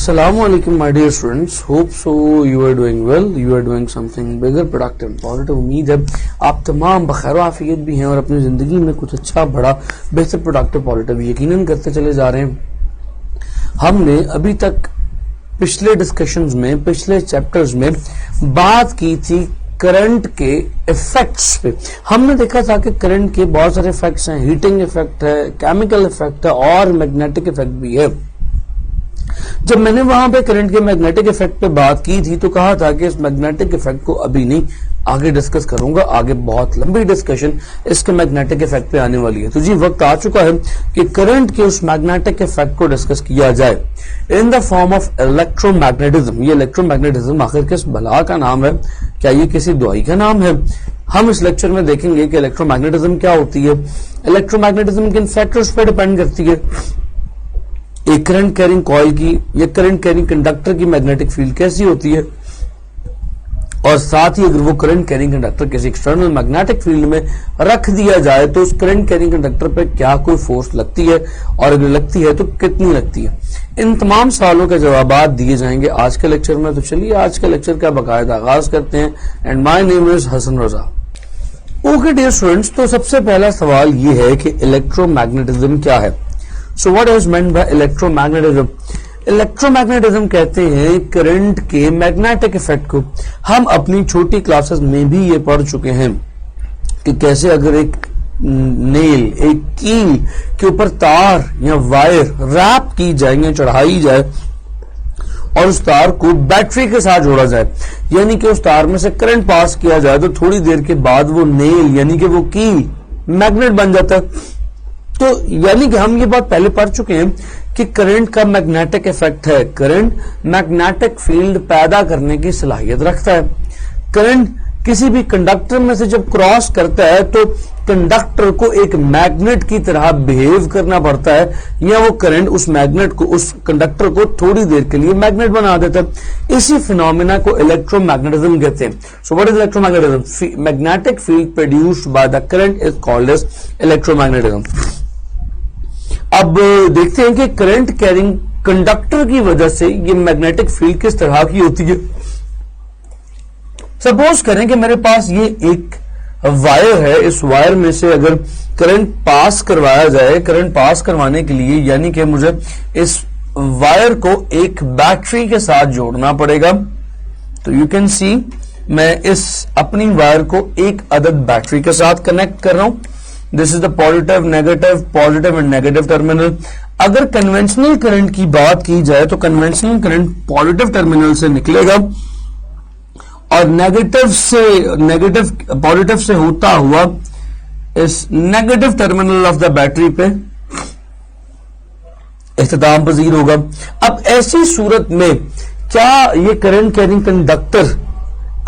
Assalamualaikum my dear students, hope so you are doing well, you are doing something bigger, productive, positive। उम्मीद है आप तमाम बखैर आफियत भी हैं और अपनी जिंदगी में कुछ अच्छा बड़ा बेहतर प्रोडक्टिव पॉजिटिव यकीनन करते चले जा रहे हैं। हमने अभी तक पिछले डिस्कशंस में, पिछले चैप्टर्स में बात की थी करंट के इफेक्ट्स पे। हमने देखा था कि करंट के बहुत सारे इफेक्ट्स हैं, हीटिंग इफेक्ट है, केमिकल इफेक्ट है और मैग्नेटिक इफेक्ट भी है। जब मैंने वहां पे करंट के मैग्नेटिक इफेक्ट पे बात की थी तो कहा था कि इस मैग्नेटिक इफेक्ट को अभी नहीं, आगे डिस्कस करूंगा, आगे बहुत लंबी डिस्कशन इसके मैग्नेटिक इफेक्ट पे आने वाली है। तो जी वक्त आ चुका है कि करंट के उस मैग्नेटिक इफेक्ट को डिस्कस किया जाए in the form of electromagnetism. ये इलेक्ट्रोमैग्नेटिज्म आखिर किस बला का नाम है? क्या ये किसी दवाई का नाम है? हम इस लेक्चर में देखेंगे कि इलेक्ट्रोमैग्नेटिज्म क्या होती है, इलेक्ट्रोमैग्नेटिज्म किन फैक्टर्स पर डिपेंड करती है, एक करंट कैरिंग कॉइल की या करंट कैरिंग कंडक्टर की मैग्नेटिक फील्ड कैसी होती है, और साथ ही अगर वो करंट कैरिंग कंडक्टर किसी एक्सटर्नल मैग्नेटिक फील्ड में रख दिया जाए तो उस करंट कैरिंग कंडक्टर पे क्या कोई फोर्स लगती है और अगर लगती है तो कितनी लगती है। इन तमाम सवालों के जवाब दिए जाएंगे आज के लेक्चर में। तो चलिए आज के लेक्चर का बाकायदा आगाज करते हैं। And my name is Hasan Raza. Okay dear students, तो सबसे पहला सवाल ये है कि इलेक्ट्रोमैग्नेटिज्म क्या है। So what is meant by electromagnetism? Electromagnetism कहते हैं करंट के मैग्नेटिक इफेक्ट को। हम अपनी छोटी क्लासेस में भी ये पढ़ चुके हैं कि कैसे अगर एक नेल, एक कील के ऊपर तार या वायर रैप की जाए या चढ़ाई जाए और उस तार को बैटरी के साथ जोड़ा जाए, यानी कि उस तार में से करंट पास किया जाए, तो थोड़ी देर के बाद वो नेल यानी कि वो कील मैग्नेट बन जाता है। तो यानी कि हम ये बात पहले पढ़ चुके हैं कि करंट का मैग्नेटिक इफेक्ट है, करंट मैग्नेटिक फील्ड पैदा करने की सलाहियत रखता है। करंट किसी भी कंडक्टर में से जब क्रॉस करता है तो कंडक्टर को एक मैग्नेट की तरह बिहेव करना पड़ता है, या वो करंट उस मैग्नेट को, उस कंडक्टर को थोड़ी देर के लिए मैग्नेट बना देता है। इसी फिनोमेना को इलेक्ट्रोमैग्नेटिज्म कहते हैं। So what is electromagnetism? Magnetic field produced by the current is called as electromagnetism. अब देखते हैं कि करंट कैरिंग कंडक्टर की वजह से ये मैग्नेटिक फील्ड किस तरह की होती है। सपोज करें कि मेरे पास ये एक वायर है, इस वायर में से अगर करंट पास करवाया जाए, करंट पास करवाने के लिए यानी कि मुझे इस वायर को एक बैटरी के साथ जोड़ना पड़ेगा। तो यू कैन सी मैं इस अपनी वायर को एक अदद बैटरी के साथ कनेक्ट कर रहा हूं। This is the positive and negative terminal. अगर कन्वेंशनल करंट की बात की जाए तो कन्वेंशनल करंट पॉजिटिव टर्मिनल से निकलेगा और पॉजिटिव से होता हुआ इस negative terminal of the battery पे इख्तिताम पजीर होगा। अब ऐसी सूरत में क्या ये करंट कैरिंग कंडक्टर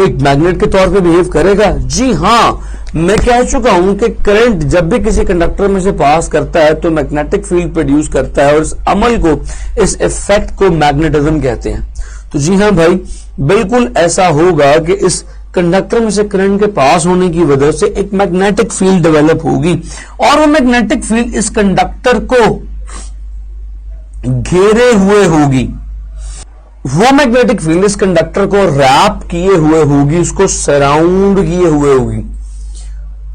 एक मैग्नेट के तौर पे बिहेव करेगा? जी हाँ, मैं कह चुका हूं कि करंट जब भी किसी कंडक्टर में से पास करता है तो मैग्नेटिक फील्ड प्रोड्यूस करता है और इस अमल को, इस इफेक्ट को मैग्नेटिज्म कहते हैं। तो जी हाँ भाई, बिल्कुल ऐसा होगा कि इस कंडक्टर में से करंट के पास होने की वजह से एक मैग्नेटिक फील्ड डेवलप होगी और वो मैग्नेटिक फील्ड इस कंडक्टर को घेरे हुए होगी। वो मैग्नेटिक फील्ड इस कंडक्टर को रैप किए हुए होगी, उसको सराउंड किए हुए होगी।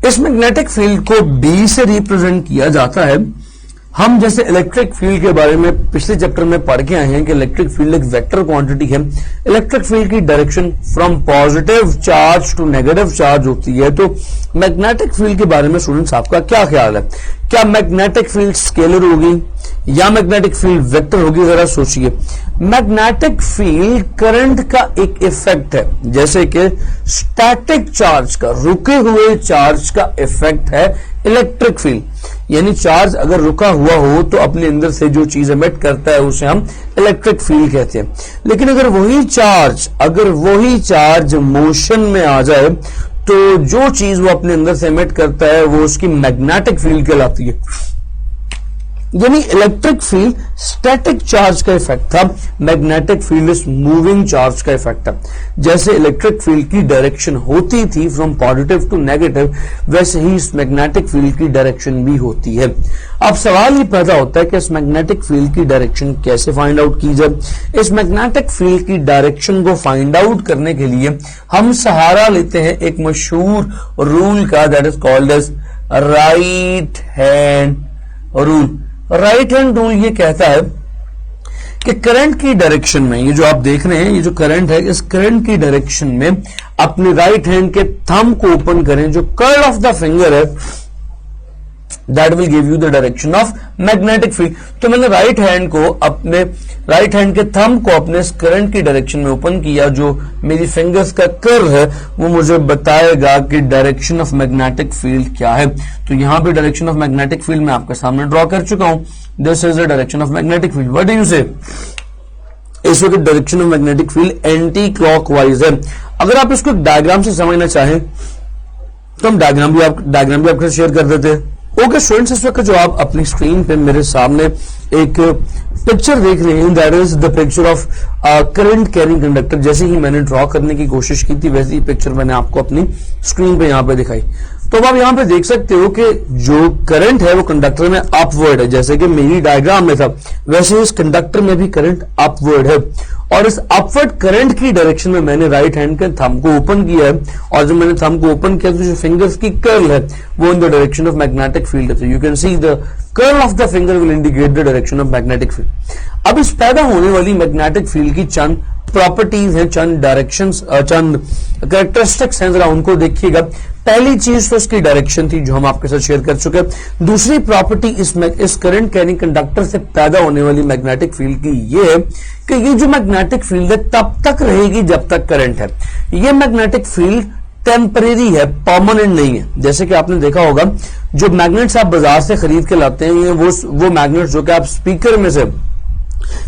इस मैग्नेटिक फील्ड को बी से रिप्रेजेंट किया जाता है। हम जैसे इलेक्ट्रिक फील्ड के बारे में पिछले चैप्टर में पढ़ के आए हैं कि इलेक्ट्रिक फील्ड एक वेक्टर क्वांटिटी है। इलेक्ट्रिक फील्ड की direction from positive charge to negative charge होती है। तो मैग्नेटिक फील्ड के बारे में स्टूडेंट्स आपका क्या ख्याल है? क्या मैग्नेटिक फील्ड स्केलर होगी या मैग्नेटिक फील्ड वेक्टर होगी? जरा सोचिए। मैग्नेटिक फील्ड करंट का एक इफेक्ट है, जैसे कि स्टैटिक चार्ज का, रुके हुए चार्ज का इफेक्ट है इलेक्ट्रिक फील्ड। यानी चार्ज अगर रुका हुआ हो तो अपने अंदर से जो चीज एमिट करता है उसे हम इलेक्ट्रिक फील्ड कहते हैं। लेकिन अगर वही चार्ज मोशन में आ जाए तो जो चीज वो अपने अंदर से एमिट करता है वो उसकी मैग्नेटिक फील्ड कहलाती है। यानी इलेक्ट्रिक फील्ड स्टैटिक चार्ज का इफेक्ट था, मैग्नेटिक फील्ड इस मूविंग चार्ज का इफेक्ट था। जैसे इलेक्ट्रिक फील्ड की डायरेक्शन होती थी फ्रॉम पॉजिटिव टू नेगेटिव, वैसे ही इस मैग्नेटिक फील्ड की डायरेक्शन भी होती है। अब सवाल ये पैदा होता है कि इस मैग्नेटिक फील्ड की डायरेक्शन कैसे फाइंड आउट की जाए। इस मैग्नेटिक फील्ड की डायरेक्शन को फाइंड आउट करने के लिए हम सहारा लेते हैं एक मशहूर रूल का, that is called as right hand rule. Right hand rule ये कहता है कि करंट की डायरेक्शन में, ये जो आप देख रहे हैं, ये जो करंट है, इस करंट की डायरेक्शन में अपने राइट हैंड के थंब को ओपन करें, जो कर्ल ऑफ द फिंगर है, that will give you the direction of magnetic field. तो मैंने राइट हैंड के थंब को अपने इस करंट की डायरेक्शन में ओपन किया, जो मेरी फिंगर्स का कर्व है वो मुझे बताएगा कि डायरेक्शन ऑफ मैग्नेटिक फील्ड क्या है। तो यहां पे डायरेक्शन ऑफ मैग्नेटिक फील्ड मैं आपके सामने ड्रॉ कर चुका हूं। This is the direction of magnetic field. What do you से? इस वक्त direction of magnetic field anti clockwise है। अगर आप इसको डायग्राम से समझना चाहें तो हम डायग्राम भी आपके शेयर कर देते हैं। ओके स्टूडेंट्स, इस वक्त जो आप अपनी स्क्रीन पे मेरे सामने एक पिक्चर देख रहे हैं, that is the picture of current carrying conductor. जैसे ही मैंने ड्रॉ करने की कोशिश की थी, वैसे ही पिक्चर मैंने आपको अपनी स्क्रीन पे यहां पे दिखाई। तो अब आप यहां पे देख सकते हो कि जो करंट है वो कंडक्टर में अपवर्ड है, जैसे कि मेरी डायग्राम में था, वैसे इस कंडक्टर में भी करंट अपवर्ड है। और इस अपवर्ड करंट की डायरेक्शन में मैंने राइट हैंड के थंब को ओपन किया है, और जब मैंने थंब को ओपन किया तो जो फिंगर्स की कर्ल है वो in the direction of magnetic field है। तो you can see the curl of the finger will indicate the direction of magnetic field. अब इस पैदा होने वाली मैग्नेटिक फील्ड की चंद प्रॉपर्टीज हैं, चंद डायरेक्शंस, चंद कैरेक्टरिस्टिक्स हैं, जरा उनको देखिएगा। पहली चीज तो इसकी डायरेक्शन थी, जो हम आपके साथ शेयर कर चुके हैं। दूसरी प्रॉपर्टी इस करंट कैरिंग कंडक्टर से पैदा होने वाली मैग्नेटिक फील्ड की ये है कि ये जो मैग्नेटिक फील्ड है तब तक रहेगी जब तक करंट है। ये मैग्नेटिक फील्ड टेम्परेरी है, परमानेंट नहीं है। जैसे कि आपने देखा होगा, जो मैग्नेट्स आप बाजार से खरीद के लाते हैं, ये वो मैग्नेट्स जो कि आप स्पीकर में से,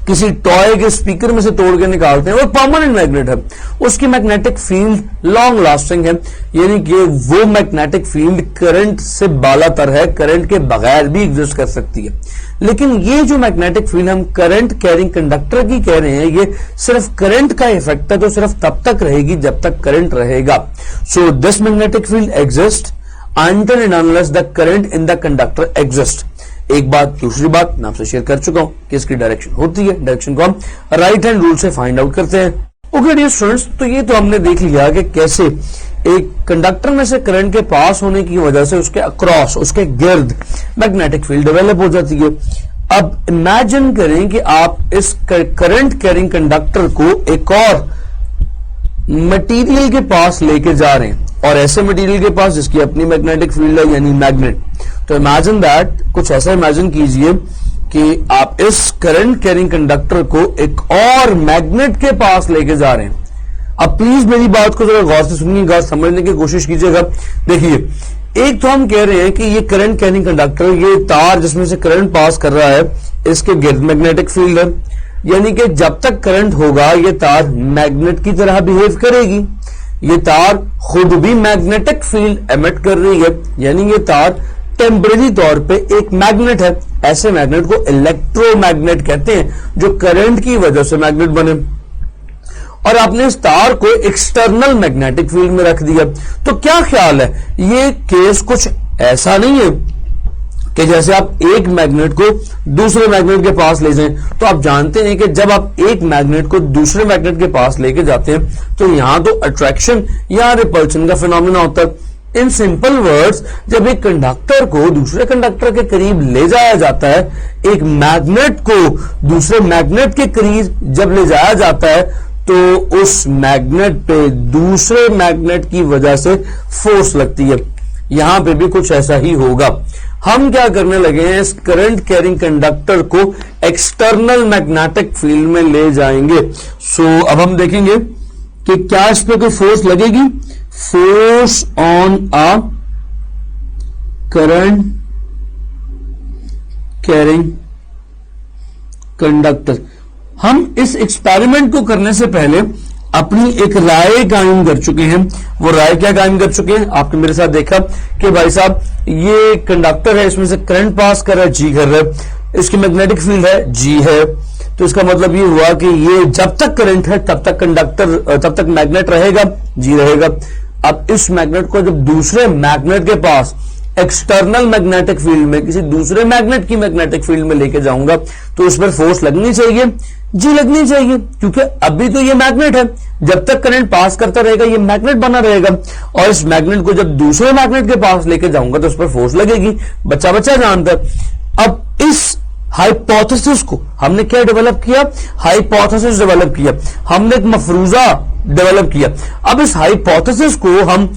किसी टॉय के स्पीकर में से तोड़ के निकालते हैं, वो परमानेंट मैग्नेट है। उसकी मैग्नेटिक फील्ड लॉन्ग लास्टिंग है, यानी कि वो मैग्नेटिक फील्ड करंट से बालातर है, करंट के बगैर भी एग्जिस्ट कर सकती है। लेकिन ये जो मैग्नेटिक फील्ड हम करंट कैरिंग कंडक्टर की कह रहे हैं, ये सिर्फ करंट का इफेक्ट है, तो सिर्फ तब तक रहेगी जब तक करंट रहेगा। So this magnetic field exist until and unless the current in the conductor exists। एक बात, दूसरी बात मैं आपसे शेयर कर चुका हूं कि इसकी डायरेक्शन होती है, डायरेक्शन को हम राइट हैंड रूल से फाइंड आउट करते हैं। ओके डियर स्टूडेंट्स, तो ये तो हमने देख लिया कि कैसे एक कंडक्टर में से करंट के पास होने की वजह से उसके अक्रॉस, उसके गिर्द मैग्नेटिक फील्ड डेवलप हो जाती है। अब इमेजिन करें कि आप इस करंट कैरिंग कंडक्टर को एक और मटेरियल के पास लेके जा रहे हैं, और ऐसे मटेरियल के पास जिसकी अपनी मैग्नेटिक फील्ड है, यानी मैग्नेट। तो इमेजिन दैट, कुछ ऐसा इमेजिन कीजिए कि आप इस करंट कैरिंग कंडक्टर को एक और मैग्नेट के पास लेके जा रहे हैं। अब प्लीज मेरी बात को जरा गौर से सुनिएगा, समझने की कोशिश कीजिएगा। देखिए, एक तो हम कह रहे हैं कि ये करंट कैरिंग कंडक्टर, ये तार जिसमें से करंट पास कर रहा है, इसके गिर्द मैग्नेटिक फील्ड है, यानी कि जब तक करंट होगा ये तार मैग्नेट की तरह बिहेव करेगी। ये तार खुद भी मैग्नेटिक फील्ड एमिट कर रही है, यानी ये तार टेम्परेरी तौर पे एक मैग्नेट है। ऐसे मैग्नेट को इलेक्ट्रोमैग्नेट कहते हैं, जो करंट की वजह से मैग्नेट बने। और आपने इस तार को एक्सटर्नल मैग्नेटिक फील्ड में रख दिया। तो क्या ख्याल है, ये केस कुछ ऐसा नहीं है कि जैसे आप एक मैग्नेट को दूसरे मैग्नेट के पास ले जाएं। तो आप जानते हैं कि जब आप एक मैग्नेट को दूसरे मैग्नेट के पास लेके जाते हैं तो यहां तो अट्रैक्शन या रिपल्शन का फिनोमेना होता है। इन सिंपल वर्ड्स, जब एक कंडक्टर को दूसरे कंडक्टर के करीब ले जाया जाता है, एक मैग्नेट को दूसरे मैग्नेट के करीब जब ले जाया जाता है, तो उस मैग्नेट पे दूसरे मैग्नेट की वजह से फोर्स लगती है। यहां पे भी कुछ ऐसा ही होगा। हम क्या करने लगे हैं, इस करंट कैरिंग कंडक्टर को एक्सटर्नल मैग्नेटिक फील्ड में ले जाएंगे। सो अब हम देखेंगे कि क्या इस पे कोई फोर्स लगेगी। Force on a current carrying conductor. हम इस एक्सपेरिमेंट को करने से पहले अपनी एक राय कायम कर चुके हैं। वो राय क्या कायम कर चुके हैं, आपने मेरे साथ देखा कि भाई साहब ये कंडक्टर है, इसमें से करंट पास कर रहा है, जी कर रहा है। इसकी मैग्नेटिक फील्ड है जी है, तो इसका मतलब ये हुआ कि ये जब तक करंट है तब तक मैग्नेट रहेगा, जी रहेगा। अब इस मैग्नेट को जब दूसरे मैग्नेट के पास एक्सटर्नल मैग्नेटिक फील्ड में, किसी दूसरे मैग्नेट की मैग्नेटिक फील्ड में लेके जाऊंगा तो उस पर फोर्स लगनी चाहिए, जी लगनी चाहिए, क्योंकि अभी तो ये मैग्नेट है, जब तक करंट पास करता रहेगा ये मैग्नेट बना रहेगा, और इस मैग्नेट को जब दूसरे मैग्नेट के पास लेके जाऊंगा तो उस पर फोर्स लगेगी। बच्चा बच्चा जानता है। अब इस हाइपोथेसिस को हमने क्या डेवलप किया, हाइपोथेसिस डेवलप किया, हमने एक मफरूजा डेवलप किया। अब इस हाइपोथेसिस को हम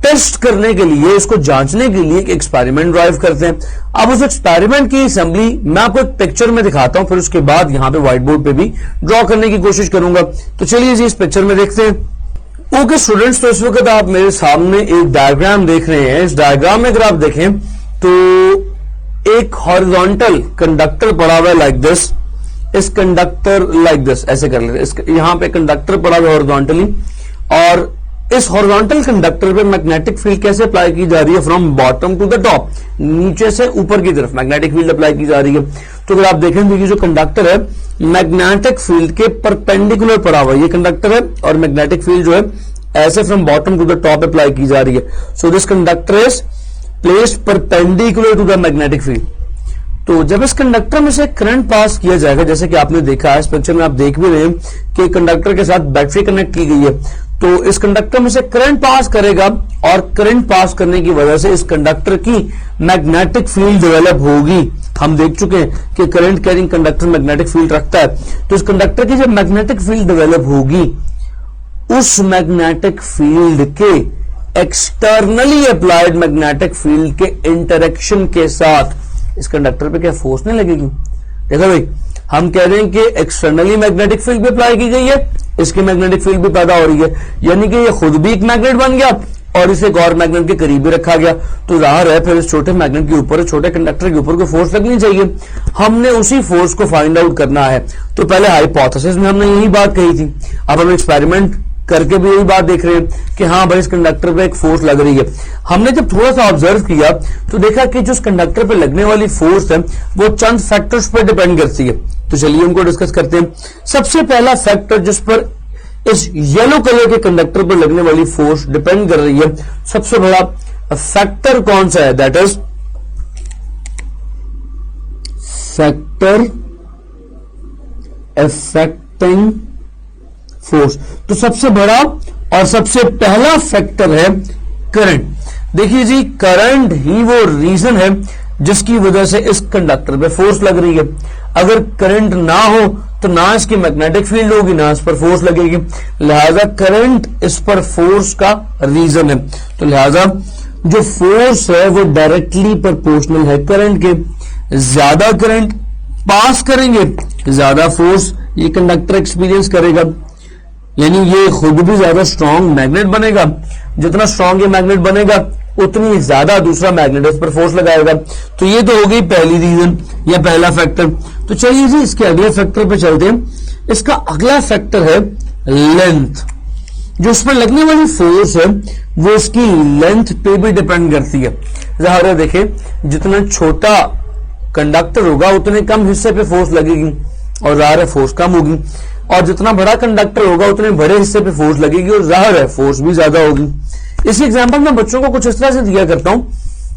टेस्ट करने के लिए, इसको जांचने के लिए एक एक्सपेरिमेंट ड्राइव करते हैं। अब उस एक्सपेरिमेंट की असेंबली मैं आपको एक पिक्चर में दिखाता हूं, फिर उसके बाद यहां पे व्हाइट बोर्ड पे भी ड्रॉ करने की कोशिश करूंगा। तो चलिए जी इस पिक्चर में देखते हैं। ओके स्टूडेंट्स, तो इस वक्त आप मेरे सामने एक डायग्राम देख रहे हैं। इस डायग्राम में अगर आप देखें तो एक हॉरिजॉन्टल कंडक्टर पड़ा हुआ है लाइक दिस, इस कंडक्टर लाइक दिस, ऐसे कर लेते, यहां पे कंडक्टर पड़ा हुआ है हॉरिजॉन्टली, और इस हॉरिजॉन्टल कंडक्टर पे मैग्नेटिक फील्ड कैसे अप्लाई की जा रही है, from bottom to the top, नीचे से ऊपर की तरफ मैग्नेटिक फील्ड अप्लाई की जा रही है। तो अगर आप देखेंगे कि जो कंडक्टर है मैग्नेटिक फील्ड के परपेंडिकुलर पड़ा हुआ है, ये कंडक्टर है, और मैग्नेटिक फील्ड जो है ऐसे from bottom to the top apply की जा रही है। So this conductor is placed perpendicular to the magnetic field. तो जब इस कंडक्टर में से करंट पास किया जाएगा, जैसे कि आपने देखा है इस पिक्चर में, आप देख भी रहे हैं कि कंडक्टर के साथ बैटरी कनेक्ट की गई है, तो इस कंडक्टर में से करंट पास करेगा, और करंट पास करने की वजह से इस कंडक्टर की मैग्नेटिक फील्ड डेवलप होगी। हम देख चुके हैं कि current carrying conductor magnetic field रखता है, तो इस कंडक्टर की जब मैग्नेटिक फील्ड डेवलप होगी, उस मैग्नेटिक फील्ड के एक्सटर्नली अप्लाइड मैग्नेटिक फील्ड के इंटरेक्शन के साथ इस कंडक्टर पे क्या फोर्स नहीं लगेगी। देखो भाई, हम कह रहे हैं कि एक्सटर्नली मैग्नेटिक फील्ड भी अप्लाई की गई है, इसकी मैग्नेटिक फील्ड भी पैदा हो रही है, यानी कि ये खुद भी एक मैग्नेट बन गया और इसे एक और मैग्नेट के करीब भी रखा गया। तो जाहिर है फिर इस छोटे मैग्नेट के ऊपर, छोटे कंडक्टर के ऊपर कोई फोर्स लगनी चाहिए। हमने उसी फोर्स को फाइंड आउट करना है। तो पहले हाइपोथेसिस में हमने यही बात कही थी, अब हम एक्सपेरिमेंट करके भी यही बात देख रहे हैं कि हाँ भाई इस कंडक्टर पे एक फोर्स लग रही है। हमने जब थोड़ा सा ऑब्जर्व किया तो देखा कि जो इस कंडक्टर पे लगने वाली फोर्स है वो चंद फैक्टर्स पर डिपेंड करती है। तो चलिए उनको डिस्कस करते हैं। सबसे पहला फैक्टर जिस पर इस येलो कलर के कंडक्टर पर लगने वाली फोर्स डिपेंड कर रही है, सबसे बड़ा फैक्टर कौन सा है, that is factor affecting force. तो सबसे बड़ा और सबसे पहला फैक्टर है करंट। देखिए जी, करंट ही वो रीजन है जिसकी वजह से इस कंडक्टर पे फोर्स लग रही है। अगर करंट ना हो तो ना इसकी मैग्नेटिक फील्ड होगी, ना इस पर फोर्स लगेगी। लिहाजा करंट इस पर फोर्स का रीजन है। तो लिहाजा जो फोर्स है वो डायरेक्टली प्रोपोर्शनल है करंट के। ज्यादा करंट पास करेंगे, ज्यादा फोर्स ये कंडक्टर एक्सपीरियंस करेगा, यानी ये खुद भी ज्यादा स्ट्रांग मैग्नेट बनेगा। जितना स्ट्रांग ये मैग्नेट बनेगा उतनी ज्यादा दूसरा मैग्नेट उस पर फोर्स लगाएगा। तो ये तो हो गई पहली रीजन या पहला फैक्टर। तो चलिए जी इसके अगले फैक्टर पे चलते हैं। इसका अगला फैक्टर है लेंथ। जो इस पर लगने वाली फोर्स है वो इसकी लेंथ पे भी डिपेंड करती है। जाहिर है देखें, जितना छोटा कंडक्टर होगा उतने कम हिस्से पे फोर्स लगेगी और जाहिर है फोर्स कम होगी, और जितना बड़ा कंडक्टर होगा उतने बड़े हिस्से पे फोर्स लगेगी और जाहिर है फोर्स भी ज्यादा होगी। इसी एग्जांपल मैं बच्चों को कुछ इस तरह से दिया करता हूं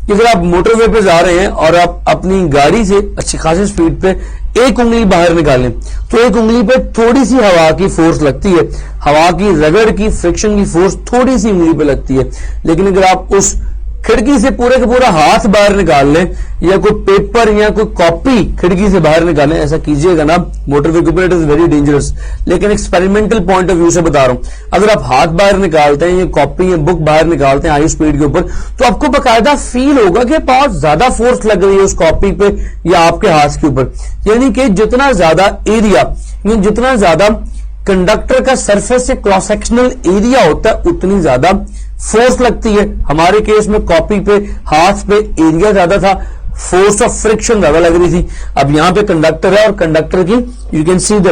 कि अगर आप मोटरवे पे जा रहे हैं और आप अपनी गाड़ी से अच्छी खासी स्पीड पे एक उंगली बाहर निकालें तो एक उंगली पे थोड़ी सी हवा की फोर्स लगती है, हवा की रगड़ की फ्रिक्शन की फोर्स थोड़ी सी उंगली पे लगती है। लेकिन अगर आप उस खिड़की से पूरे का पूरा हाथ बाहर निकाल लें या कोई पेपर या कोई कॉपी खिड़की से बाहर निकालें, ऐसा कीजिएगा ना, मोटरवे के ऊपर इट इज वेरी डेंजरस। लेकिन एक्सपेरिमेंटल पॉइंट ऑफ व्यू से बता रहा हूं, अगर आप हाथ बाहर निकालते हैं या कॉपी या बुक बाहर निकालते हैं हाई स्पीड के ऊपर, तो आपको बकायदा फील होगा कि बहुत ज्यादा फोर्स लग रही है उस कॉपी पे या आपके हाथ के ऊपर। यानी कि जितना ज्यादा एरिया, जितना ज्यादा कंडक्टर का सरफेस से क्रॉस सेक्शनल एरिया होता है उतनी ज्यादा फोर्स लगती है। हमारे केस में कॉपी पे, हाथ पे एरिया ज्यादा था, फोर्स ऑफ फ्रिक्शन ज्यादा लग रही थी। अब यहां पे कंडक्टर है और कंडक्टर की you can see the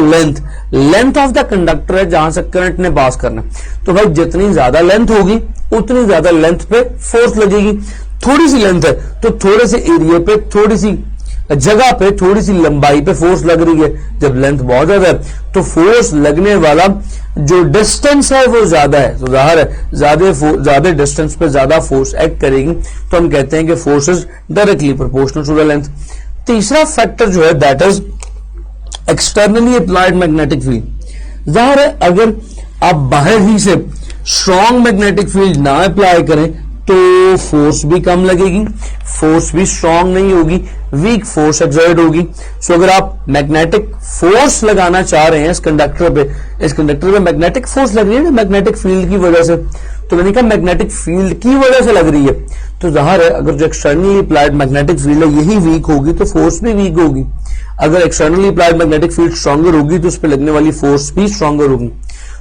length of the conductor है जहां से करंट ने पास करना। तो भाई जितनी ज्यादा लेंथ होगी उतनी ज्यादा लेंथ पे फोर्स लगेगी। थोड़ी सी लेंथ है तो थोड़े से एरिया पे थोड़ी सी जगह पे थोड़ी सी लंबाई पे फोर्स लग रही है, जब लेंथ बहुत ज्यादा है तो फोर्स लगने वाला जो डिस्टेंस है वो ज्यादा है, तो जाहिर है ज्यादा डिस्टेंस पे ज्यादा फोर्स एक्ट करेगी, तो हम कहते हैं कि force is directly proportional to the length. तीसरा फैक्टर जो है that is externally applied magnetic field. जाहिर है अगर आप बाहर ही से स्ट्रॉन्ग मैग्नेटिक फील्ड ना अप्लाई करें तो फोर्स भी कम लगेगी, फोर्स भी स्ट्रांग नहीं होगी, वीक फोर्स एक्सर्ट होगी। सो अगर आप मैग्नेटिक फोर्स लगाना चाह रहे हैं इस कंडक्टर पे मैग्नेटिक फोर्स लग रही है ना मैग्नेटिक फील्ड की वजह से, तो मैंने कहा मैग्नेटिक फील्ड की वजह से लग रही है, तो जाहिर है अगर जो एक्सटर्नली अप्लाइड मैग्नेटिक फील्ड है यही वीक होगी तो फोर्स भी वीक होगी। अगर externally applied magnetic field stronger होगी तो उस पर लगने वाली फोर्स भी स्ट्रांगर होगी।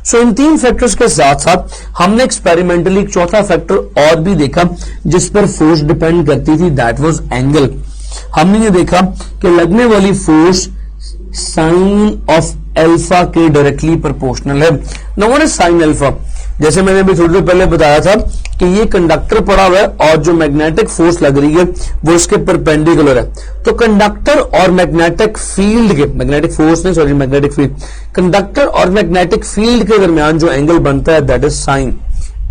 सो इन तीन फैक्टर्स के साथ साथ हमने एक्सपेरिमेंटली एक चौथा फैक्टर और भी देखा जिस पर फोर्स डिपेंड करती थी, दैट वाज एंगल। हमने ये देखा कि लगने वाली फोर्स साइन ऑफ अल्फा के डायरेक्टली प्रोपोर्शनल है। Now what is sine alpha? जैसे मैंने अभी थोड़ी देर पहले बताया था कि ये कंडक्टर पड़ा हुआ है और जो मैग्नेटिक फोर्स लग रही है वो इसके परपेंडिकुलर है, तो कंडक्टर और मैग्नेटिक फील्ड के मैग्नेटिक फोर्स नहीं सॉरी मैग्नेटिक फील्ड कंडक्टर और मैग्नेटिक फील्ड के दरमियान जो एंगल बनता है that is sine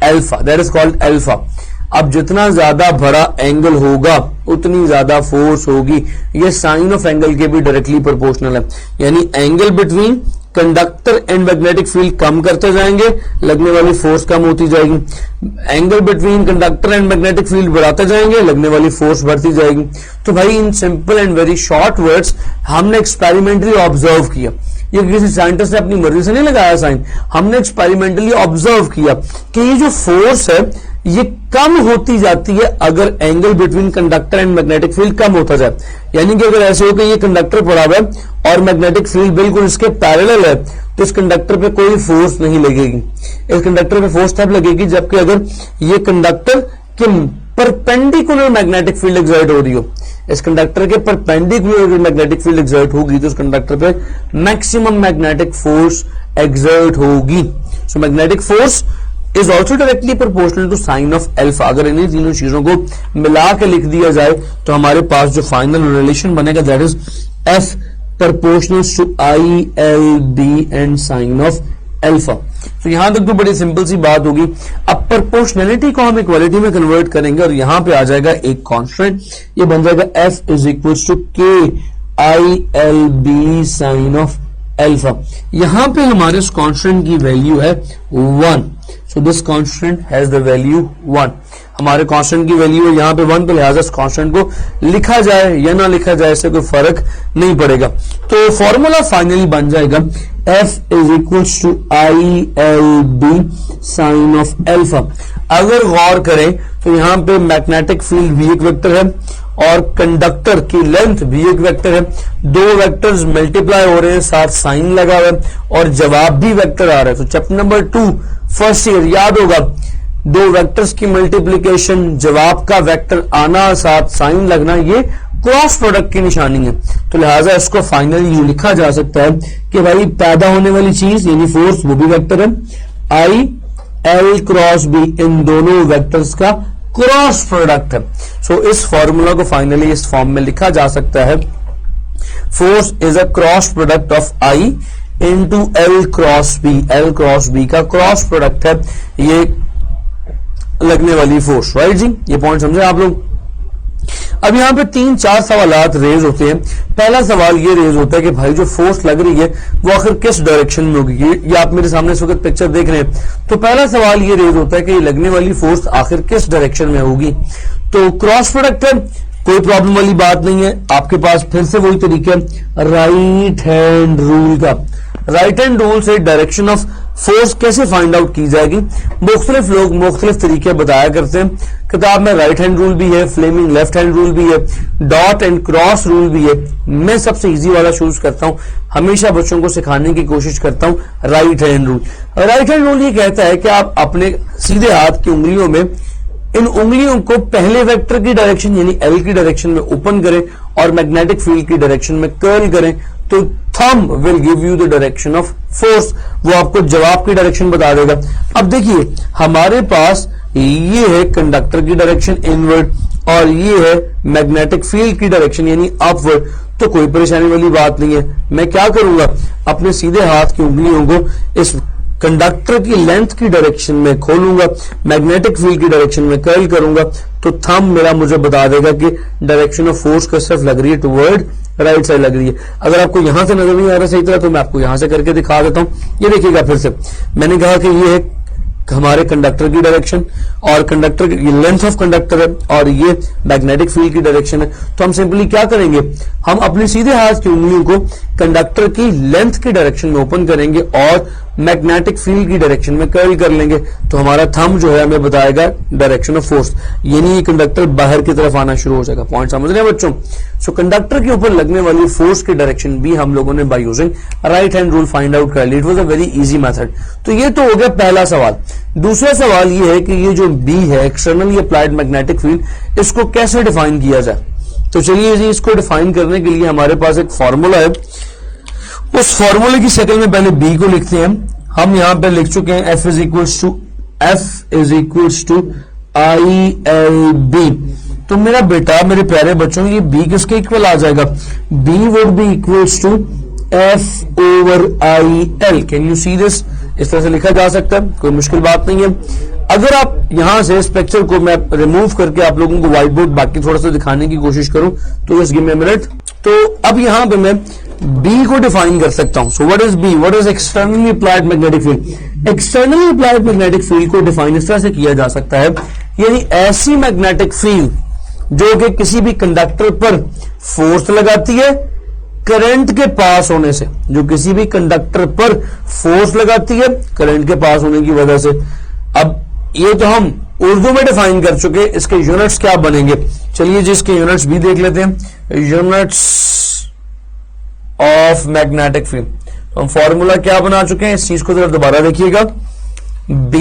alpha, that is called alpha. अब जितना ज्यादा बड़ा एंगल होगा उतनी ज्यादा फोर्स होगी, ये साइन ऑफ एंगल के भी डायरेक्टली प्रोपोर्शनल है, यानी angle between conductor and magnetic field कम करते जाएंगे, लगने वाली फोर्स कम होती जाएगी, angle between conductor and magnetic field बढ़ाते जाएंगे, लगने वाली फोर्स बढ़ती जाएगी। तो भाई in simple and very short words हमने एक्सपेरिमेंटली ऑब्जर्व किया, ये किसी साइंटिस्ट ने अपनी मर्जी से नहीं लगाया साइन, हमने एक्सपेरिमेंटली ऑब्जर्व किया कि ये जो फोर्स है ये कम होती जाती है अगर angle between conductor and magnetic field कम होता जाए। यानी कि अगर ऐसे हो कि ये कंडक्टर पड़ा हुआ है और मैग्नेटिक फील्ड बिल्कुल इसके पैरेलल है तो इस कंडक्टर पे कोई फोर्स नहीं लगेगी, इस कंडक्टर पे फोर्स तब लगेगी जबकि अगर ये कंडक्टर के परपेंडिकुलर मैग्नेटिक फील्ड एक्सर्ट हो रही हो, इस कंडक्टर के परपेंडिकुलर मैग्नेटिक फील्ड एक्सर्ट होगी तो इस कंडक्टर पे मैक्सिमम मैग्नेटिक फोर्स एक्सर्ट होगी। So magnetic force is also directly proportional to sine of alpha. अगर इन्हीं तीनों चीजों को मिला के लिख दिया जाए तो हमारे पास जो फाइनल रिलेशन बनेगा that is F proportional to I L B and sine of alpha. तो यहां तक तो बड़ी सिंपल सी बात होगी। अब प्रोपोर्शनलिटी को हम इक्वालिटी में कन्वर्ट करेंगे और यहां पे आ जाएगा एक कांस्टेंट, ये बन जाएगा F is equal to K I L B sine of alpha. यहां पे हमारे इस कांस्टेंट की वैल्यू है 1, so this constant has the value 1। हमारे कांस्टेंट की वैल्यू है यहां पे 1, तो लिहाजा इस कांस्टेंट को लिखा जाए या ना लिखा जाए इससे कोई फर्क नहीं पड़ेगा। तो फॉर्मूला फाइनली बन जाएगा F is equal to I L B sine of alpha. अगर गौर करें तो यहां पे मैग्नेटिक फील्ड भी एक वेक्टर है और कंडक्टर की लेंथ भी एक वेक्टर है, दो वेक्टर्स मल्टीप्लाई हो रहे हैं, साथ साइन लगा हुआ है और जवाब भी वेक्टर आ रहा है। तो चैप्टर नंबर 2 फर्स्ट ईयर याद होगा, दो वेक्टर्स की मल्टीप्लीकेशन, जवाब का वेक्टर आना, साथ साइन लगना, ये क्रॉस प्रोडक्ट की निशानी है। तो लिहाजा इसको फाइनली यूं लिखा जा सकता है कि भाई पैदा होने वाली चीज यानी फोर्स वो भी वेक्टर है, I L cross be in दोनों वेक्टर्स का क्रॉस प्रोडक्ट है। सो इस फॉर्मूला को फाइनली इस फॉर्म में लिखा जा सकता है, force is a cross product of I into L cross B, L cross B का क्रॉस प्रोडक्ट है ये लगने वाली फोर्स, राइट जी, ये पॉइंट समझे आप लोग। अब यहां पे 3-4 सवालात रेज होते हैं। पहला सवाल ये रेज होता है कि भाई जो फोर्स लग रही है वो आखिर किस डायरेक्शन में होगी, ये आप मेरे सामने इस वक्त पिक्चर देख रहे हैं। तो पहला सवाल ये रेज होता है कि ये लगने वाली फोर्स आखिर किस डायरेक्शन में होगी। तो क्रॉस प्रोडक्ट है, कोई प्रॉब्लम वाली बात नहीं है, आपके पास फिर से वही तरीका है राइट हैंड रूल का। राइट हैंड रूल से डायरेक्शन ऑफ फोर्स कैसे फाइंड आउट की जाएगी, मुख्तलिफ लोग मुख्तलिफ तरीके बताया करते हैं। किताब में राइट हैंड रूल भी है, फ्लेमिंग लेफ्ट हैंड रूल भी है, डॉट एंड क्रॉस रूल भी है। मैं सबसे इजी वाला चूज करता हूं, हमेशा बच्चों को सिखाने की कोशिश करता हूं right hand rule. Right hand rule ये कहता है कि आप अपने सीधे हाथ की उंगलियों में इन उंगलियों को पहले वेक्टर की डायरेक्शन यानी एल की डायरेक्शन में ओपन करें और मैग्नेटिक फील्ड की डायरेक्शन में कर्ल करें, तो thumb will give you the direction of force, वो आपको जवाब की डायरेक्शन बता देगा। अब देखिए हमारे पास ये है कंडक्टर की डायरेक्शन इनवर्ड और ये है मैग्नेटिक फील्ड की डायरेक्शन यानी अपवर्ड, तो कोई परेशानी वाली बात नहीं है। मैं क्या करूंगा, अपने सीधे हाथ की उंगलियों को इस कंडक्टर की लेंथ की डायरेक्शन में खोलूंगा, मैग्नेटिक फील्ड की डायरेक्शन में कर्ल करूंगा, तो थंब मेरा मुझे बता देगा कि डायरेक्शन ऑफ फोर्स किस तरफ लग रही है, टुवर्ड राइट साइड लग रही है। अगर आपको यहां से नजर नहीं आ रहा सही तरह तो मैं आपको यहां से करके दिखा देता हूं। ये देखिएगा फिर से, मैंने कहा कि ये है हमारे कंडक्टर की डायरेक्शन और कंडक्टर की लेंथ ऑफ कंडक्टर है और ये मैग्नेटिक फील्ड की डायरेक्शन है। तो हम सिंपली क्या करेंगे, हम अपने सीधे हाथ की उंगलियों को कंडक्टर की लेंथ की डायरेक्शन में ओपन करेंगे और मैग्नेटिक फील्ड की डायरेक्शन में कर्ल कर लेंगे, तो हमारा थंब जो है हमें बताएगा डायरेक्शन ऑफ फोर्स, यानी ये कंडक्टर बाहर की तरफ आना शुरू हो जाएगा। पॉइंट समझ रहे हैं बच्चों? सो कंडक्टर के ऊपर लगने वाली फोर्स की डायरेक्शन भी हम लोगों ने by using right hand rule find out कर ली। It was a very easy method. तो ये तो हो गया पहला सवाल। दूसरा सवाल ये है कि ये जो बी है, एक्सटर्नली अप्लाइड मैग्नेटिक फील्ड, इसको कैसे डिफाइन किया जाए। तो चलिए जी, इसको डिफाइन करने के लिए हमारे पास एक फॉर्मूला है। उस फॉर्मूले की शक्ल में पहले बी को लिखते हैं। हम यहां पे लिख चुके हैं F is equals to I L B. तो मेरा बेटा, मेरे प्यारे बच्चों, ये बी किसके इक्वल आ जाएगा, B would be equals to F over I L. Can you see this? इस तरह से लिखा जा सकता है, कोई मुश्किल बात नहीं है। अगर आप यहां से इस पिक्चर को मैं रिमूव करके आप लोगों को व्हाइट बोर्ड बाकी थोड़ा सा दिखाने की कोशिश करूं तो just give me a minute. तो अब यहां पे मैं बी को डिफाइन कर सकता हूं। So what is B? What is externally applied magnetic field? Externally applied magnetic field को डिफाइन इस तरह से किया जा सकता है, यानी ऐसी मैग्नेटिक फील्ड जो कि किसी भी कंडक्टर पर फोर्स लगाती है करंट के पास होने से, जो किसी भी कंडक्टर पर फोर्स लगाती है करंट के पास होने की वजह से। अब ये तो हम उर्दू में डिफाइन कर चुके, इसके यूनिट्स क्या बनेंगे, चलिए जी इसके यूनिट्स भी देख लेते हैं। यूनिट्स ऑफ मैग्नेटिक फील्ड, तो हम फॉर्मूला क्या बना चुके हैं, इस चीज को जरा दोबारा देखिएगा। B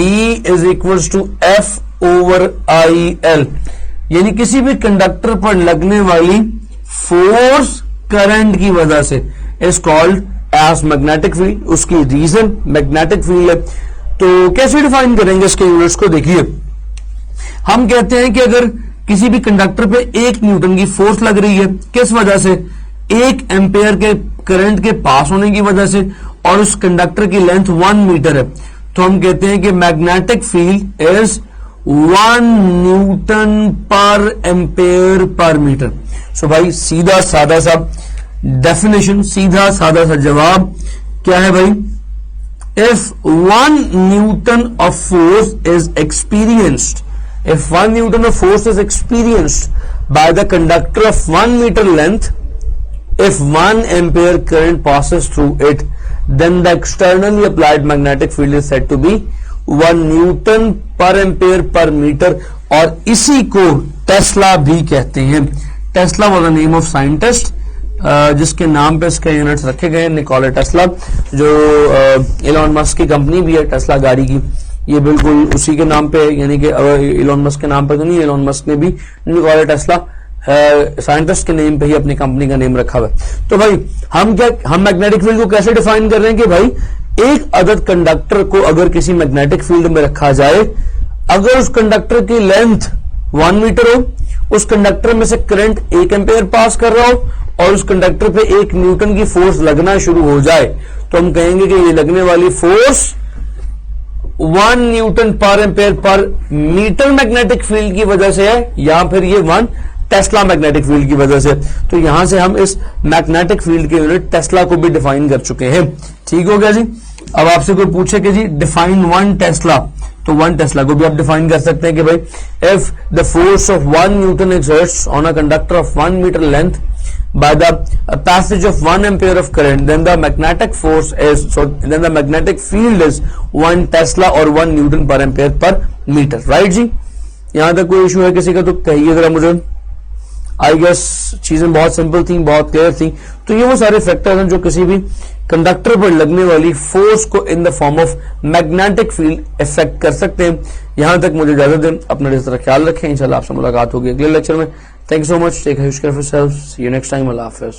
is equals to F over I L, यानी किसी भी कंडक्टर पर लगने वाली फोर्स करंट की वजह से is called as magnetic field. उसकी रीजन मैग्नेटिक फील्ड है। तो कैसे डिफाइन करेंगे इसके यूनिट्स को देखिए। हम कहते हैं कि अगर किसी भी कंडक्टर पे 1 न्यूटन की फोर्स लग रही है, किस वजह से, 1 एम्पेयर के करंट के पास होने की वजह से, और उस कंडक्टर की लेंथ 1 मीटर है, तो हम कहते हैं कि मैग्नेटिक फील्ड इज 1 न्यूटन पर एम्पेयर पर मीटर। सो भाई सीधा साधा सा डेफिनेशन, सीधा साधा सा जवाब क्या है भाई, if 1 Newton of force is experienced, if 1 Newton of force is experienced by the conductor of 1 meter length, if 1 ampere current passes through it, then the externally applied magnetic field is said to be 1 Newton per ampere per meter। और इसी को Tesla भी कहते हैं। Tesla was the name of scientist जिसके नाम पे इसके यूनिट्स रखे गए, निकोला टेस्ला, जो इलॉन मस्क की कंपनी भी है टेस्ला गाड़ी की, ये बिल्कुल उसी के नाम पे, यानी कि इलॉन मस्क के नाम पे तो नहीं, इलॉन मस्क ने भी निकोला टेस्ला साइंटिस्ट के नेम पे ही अपनी कंपनी का नेम रखा हुआ है। तो भाई हम मैग्नेटिक फील्ड को कैसे डिफाइन कर रहे हैं कि भाई एक अदद कंडक्टर को अगर किसी मैग्नेटिक फील्ड में रखा जाए, अगर उस कंडक्टर की लेंथ 1 मीटर हो, उस कंडक्टर में से करंट 1 एम्पेयर पास कर रहा हो और उस कंडक्टर पे 1 न्यूटन की फोर्स लगना शुरू हो जाए, तो हम कहेंगे कि ये लगने वाली फोर्स 1 न्यूटन पर एम्पेयर पर मीटर मैग्नेटिक फील्ड की वजह से है, या फिर ये 1 टेस्ला मैग्नेटिक फील्ड की वजह से। तो यहां से हम इस मैग्नेटिक फील्ड के यूनिट टेस्ला को भी डिफाइन कर चुके हैं। ठीक हो गया जी। अब आपसे कोई पूछे कि जी डिफाइन 1 टेस्ला, तो 1 टेस्ला को भी आप डिफाइन कर सकते हैं कि भाई if the force of 1 newton exerts on a conductor of 1 metre length by the passage of 1 ampere of current, then the magnetic force is, so then the magnetic field is 1 Tesla or 1 Newton per ampere per meter, right जी। यहां तक कोई issue है किसी का तो कहिए जरा मुझे। आई गेस चीजें बहुत सिंपल थी, बहुत क्लियर थी। तो ये वो सारे फैक्टर्स हैं जो किसी भी कंडक्टर पर लगने वाली फोर्स को in the form of magnetic field effect कर सकते हैं। यहां तक मुझे इजाजत दें, अपना इस तरह ख्याल रखें, इंशाल्लाह आपसे मुलाकात होगी अगले लेक्चर में। Thank you so much. Take care of yourself. See you next time. Allah Hafiz.